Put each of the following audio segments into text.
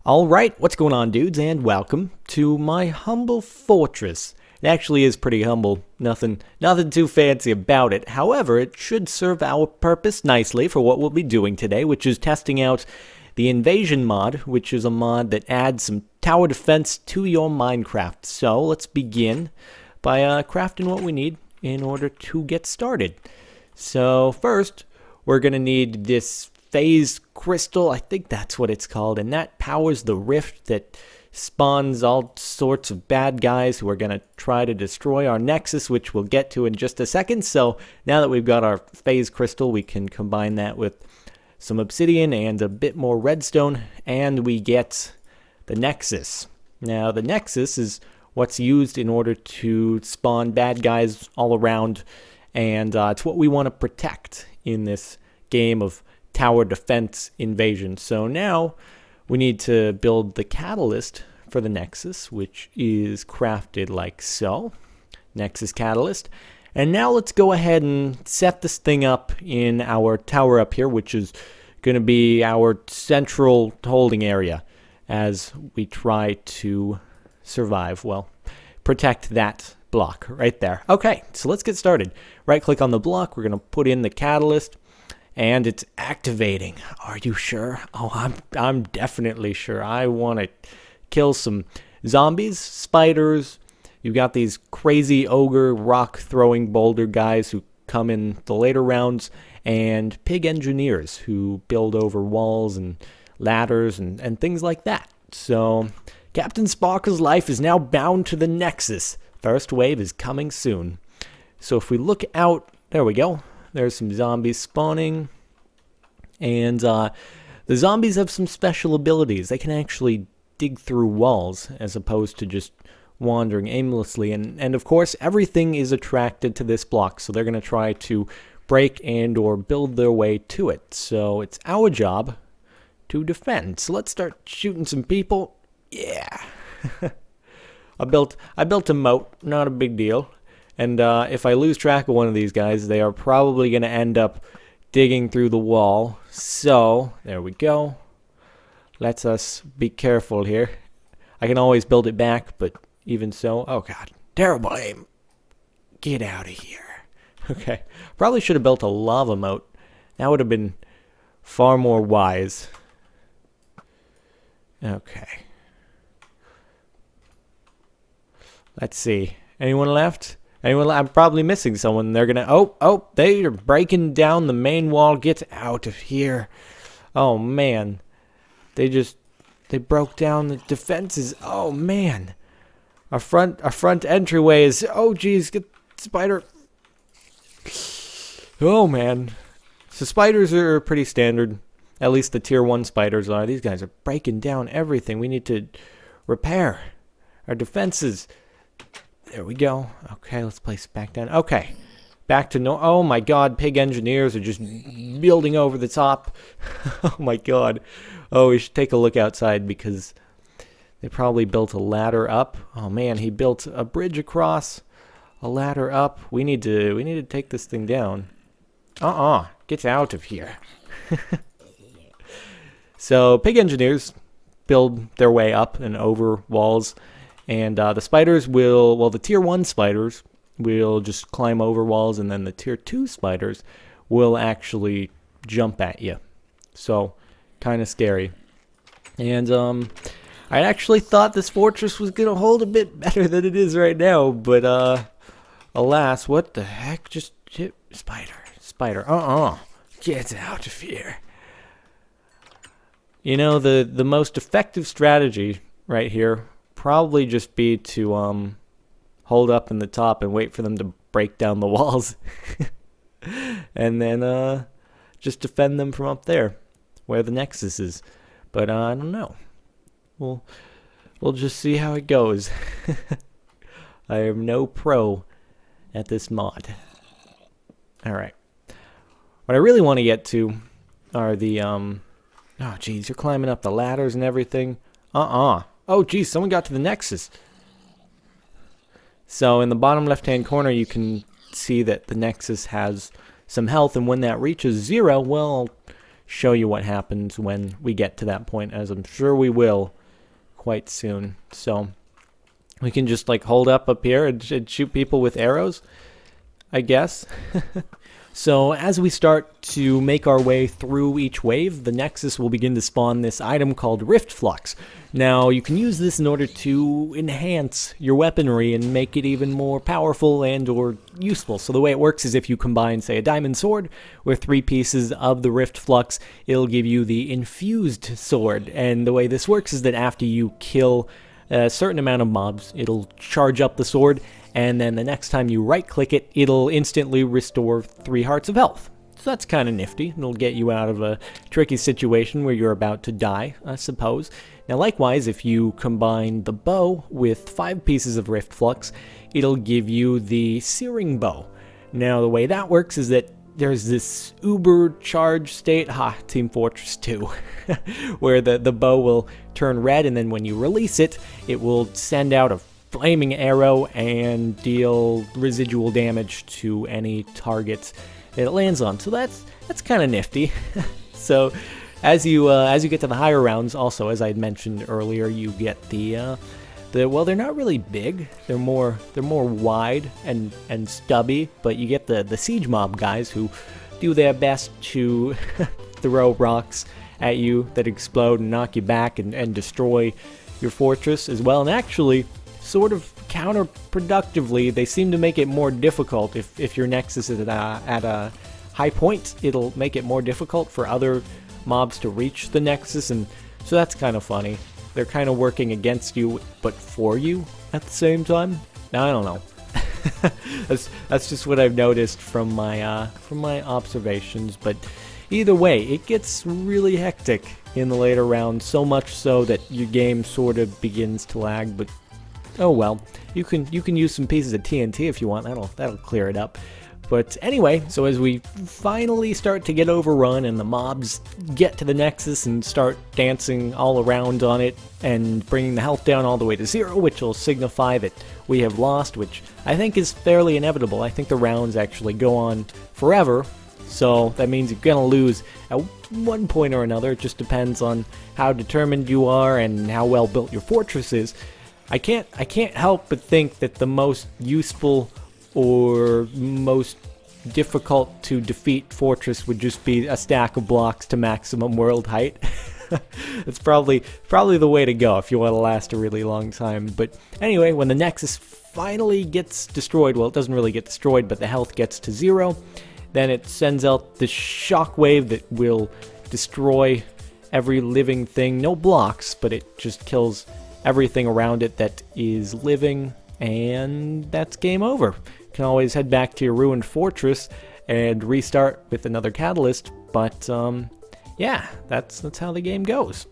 Alright, what's going on, dudes, and welcome to my humble fortress. It actually is pretty humble, nothing too fancy about it. However, it should serve our purpose nicely for what we'll be doing today, which is testing out the Invasion mod, which is a mod that adds some tower defense to your Minecraft. So, let's begin by crafting what we need in order to get started. So, first, we're going to need this phase crystal, I think that's what it's called, and that powers the rift that spawns all sorts of bad guys who are going to try to destroy our nexus, which we'll get to in just a second. So now that we've got our phase crystal, we can combine that with some obsidian and a bit more redstone, and we get the nexus. Now the nexus is what's used in order to spawn bad guys all around, and it's what we want to protect in this game of tower defense invasion. So now we need to build the catalyst for the nexus, which is crafted like so. Nexus catalyst. And now let's go ahead and set this thing up in our tower up here, which is going to be our central holding area as we try to survive. Well, protect that block right there. Okay, so let's get started. Right click on the block. We're going to put in the catalyst. And it's activating. Are you sure? Oh, I'm definitely sure. I want to kill some zombies, spiders. You've got these crazy ogre rock throwing boulder guys who come in the later rounds, and pig engineers who build over walls and ladders and things like that. So Captain Sparkle's life is now bound to the Nexus. First wave is coming soon. So if we look out, there we go. There's some zombies spawning, and the zombies have some special abilities. They can actually dig through walls as opposed to just wandering aimlessly, and of course everything is attracted to this block, so they're going to try to break and or build their way to it. So it's our job to defend. So let's start shooting some people. Yeah. I built a moat, not a big deal. And if I lose track of one of these guys, they are probably going to end up digging through the wall. So, there we go. Let's us be careful here. I can always build it back, but even so... Oh, God. Terrible aim. Get out of here. Okay. Probably should have built a lava moat. That would have been far more wise. Okay. Let's see. Anyone left? I'm probably missing someone. They're gonna... Oh, they are breaking down the main wall. Get out of here. Oh, man. They broke down the defenses. Oh, man. Our front entryway is... Oh, geez. Get spider. Oh, man. So spiders are pretty standard. At least the tier 1 spiders are. These guys are breaking down everything. We need to repair our defenses. There we go. Okay, let's place it back down. Okay, back to no... Oh my god, pig engineers are just building over the top. Oh my god. Oh, we should take a look outside because they probably built a ladder up. Oh man, he built a bridge across, a ladder up. We need to take this thing down. Get out of here. So, pig engineers build their way up and over walls. And the spiders will, well, the tier 1 spiders will just climb over walls, and then the tier 2 spiders will actually jump at you. So, kind of scary. And I actually thought this fortress was going to hold a bit better than it is right now, but alas, what the heck? Just spider. Get out of here. You know, the most effective strategy right here probably just be to hold up in the top and wait for them to break down the walls. And then just defend them from up there where the nexus is. But I don't know. We'll just see how it goes. I am no pro at this mod. Alright. What I really want to get to are the oh geez, you're climbing up the ladders and everything. Oh, geez, someone got to the nexus. So in the bottom left-hand corner, you can see that the nexus has some health, and when that reaches 0, well, show you what happens when we get to that point, as I'm sure we will quite soon. So we can just like hold up here and shoot people with arrows, I guess. So as we start to make our way through each wave, the Nexus will begin to spawn this item called Rift Flux. Now, you can use this in order to enhance your weaponry and make it even more powerful and or useful. So the way it works is if you combine, say, a diamond sword with 3 pieces of the Rift Flux, it'll give you the infused sword. And the way this works is that after you kill a certain amount of mobs, it'll charge up the sword, and then the next time you right-click it, it'll instantly restore 3 hearts of health. So that's kind of nifty. It'll get you out of a tricky situation where you're about to die, I suppose. Now likewise, if you combine the bow with 5 pieces of Rift Flux, it'll give you the Searing Bow. Now the way that works is that there's this uber charge state, Team Fortress 2, where the bow will turn red, and then when you release it, it will send out a flaming arrow and deal residual damage to any targets that it lands on. So that's kind of nifty. So as you get to the higher rounds, also as I had mentioned earlier, you get the well, they're not really big. They're more wide and stubby, but you get the siege mob guys who do their best to throw rocks at you that explode and knock you back and destroy your fortress as well. And actually, sort of counterproductively, they seem to make it more difficult. If your Nexus is at a high point, it'll make it more difficult for other mobs to reach the Nexus, and so that's kind of funny. They're kind of working against you, but for you at the same time. Now, I don't know. that's just what I've noticed from my observations. But either way, it gets really hectic in the later rounds. So much so that your game sort of begins to lag. But oh well, you can use some pieces of TNT if you want. That'll clear it up. But anyway, so as we finally start to get overrun and the mobs get to the Nexus and start dancing all around on it and bringing the health down all the way to 0, which will signify that we have lost, which I think is fairly inevitable. I think the rounds actually go on forever, so that means you're going to lose at one point or another. It just depends on how determined you are and how well built your fortress is. I can't help but think that the most useful or most difficult to defeat fortress would just be a stack of blocks to maximum world height. It's probably the way to go if you want to last a really long time. But anyway, when the Nexus finally gets destroyed, well, it doesn't really get destroyed, but the health gets to 0, then it sends out the shockwave that will destroy every living thing. No blocks, but it just kills everything around it that is living, and that's game over. You can always head back to your ruined fortress and restart with another catalyst, but yeah, that's how the game goes.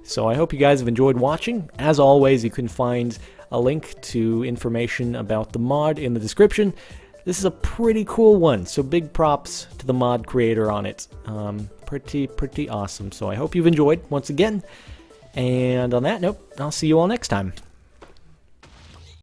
So I hope you guys have enjoyed watching. As always, you can find a link to information about the mod in the description. This is a pretty cool one, so big props to the mod creator on it. Pretty awesome. So I hope you've enjoyed once again. And on that note, I'll see you all next time.